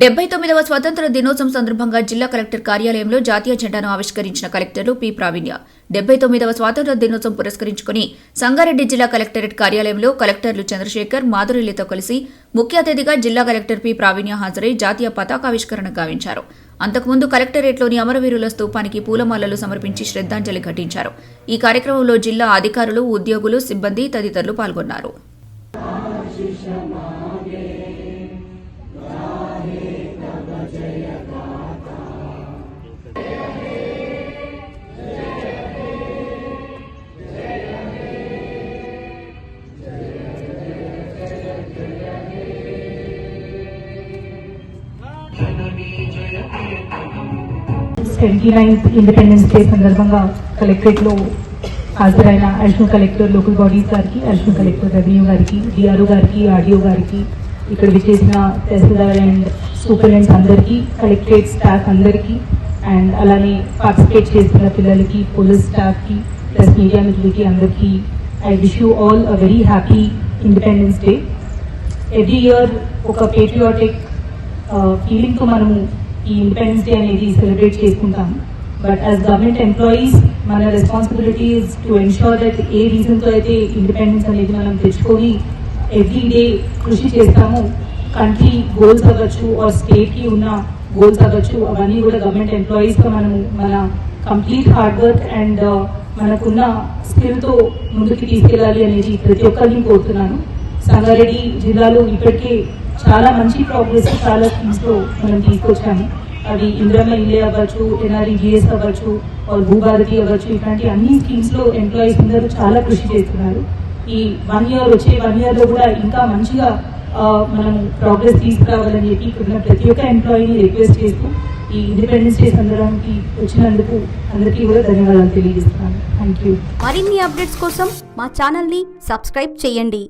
79వ స్వాతంత్ర దినోత్సవం సందర్భంగా జిల్లా కలెక్టర్ కార్యాలయంలో జాతీయ జెండాను ఆవిష్కరించిన కలెక్టర్లు పి ప్రావీణ్య. 79వ స్వాతంత్ర దినోత్సవం పురస్కరించుకుని సంగారెడ్డి జిల్లా కలెక్టరేట్ కార్యాలయంలో కలెక్టర్లు చంద్రశేఖర్, మాధురిలతో కలిసి ముఖ్య అతిథిగా జిల్లా కలెక్టర్ పి ప్రావీణ్య హాజరై జాతీయ పతాకావిష్కరణ గావించారు. అంతకుముందు కలెక్టరేట్లోని అమరవీరుల స్తూపానికి పూలమాలలు సమర్పించి శ్రద్ధాంజలి ఘటించారు. ఈ కార్యక్రమంలో జిల్లా అధికారులు, ఉద్యోగులు, సిబ్బంది తదితరులు పాల్గొన్నారు. ఇండిపెండెన్స్ డే సందర్భంగా కలెక్టరేట్ లో హాజరైన అడిషనల్ కలెక్టర్ లోకల్ బాడీస్ గారికి, అడిషనల్ కలెక్టర్ రెవెన్యూ గారికి, డిఆర్ఓ గారికి, ఆర్డీఓ గారికి, ఇక్కడ విచ్చేసిన తహసీల్దార్ అండ్ సూపరింటెండెంట్స్ అందరికీ, కలెక్టరేట్ స్టాఫ్ అందరికీ, అండ్ అలానే పార్టిసిపేట్ చేస్తున్న పిల్లలకి, పోలీస్ స్టాఫ్ కి, ప్లస్ మీడియా మిత్రులకి అందరికీ I wish you all a very happy independence day. Every year ఒక పేట్రియాటిక్ ఫీలింగ్ తో మనము ఈ ఇండిపెండెన్స్ డే అనేది సెలబ్రేట్ చేసుకుంటాం. బట్ యాజ్ గవర్నమెంట్ ఎంప్లాయీస్ మన responsibility is to ensure that A reason తో అయితే ఇండిపెండెన్స్ అనేది మనం తెచ్చుకొని ఎవ్రీ డే కృషి చేస్తాము, కంట్రీ గోల్స్ అవ్వచ్చు ఆర్ స్టేట్ కి ఉన్న గోల్స్ అవ్వచ్చు, అవన్నీ కూడా గవర్నమెంట్ ఎంప్లాయీస్ తో మనము మన కంప్లీట్ హార్డ్ వర్క్ అండ్ మనకున్న స్కిల్ తో ముందుకు తీసుకెళ్లాలి అనేది ప్రతి ఒక్కరిని కోరుతున్నాను. సంగారెడ్డి జిల్లాలో ఇప్పటికే చాలా మంచి ప్రోగ్రెస్ చాలా స్కీమ్స్ లో మనం తీసుకొచ్చాము. అవి ఇంద్రమ్మ ఇల్లే అవ్వచ్చు, ఎన్ఆర్ఈజీఎస్ అవ్వచ్చు, భూభారతి అవ్వచ్చు, ఇట్లాంటి అన్ని స్కీమ్స్ లో ఎంప్లాయీస్ అందరూ చాలా కృషి చేస్తున్నారు. ఈ 1 year వచ్చే 1 year లో కూడా ఇంకా మంచిగా మనం ప్రోగ్రెస్ తీసుకురావాలని చెప్పి ఇక్కడ ప్రతి ఒక్క ఎంప్లాయీని రిక్వెస్ట్ చేస్తూ ఈ ఇండిపెండెన్స్ డే సందర్భానికి వచ్చినందుకు అందరికీ కూడా ధన్యవాదాలు తెలియజేస్తున్నాను. Thank you. మరిన్ని అప్డేట్స్ కోసం మా ఛానల్ ని సబ్స్క్రైబ్ చేయండి.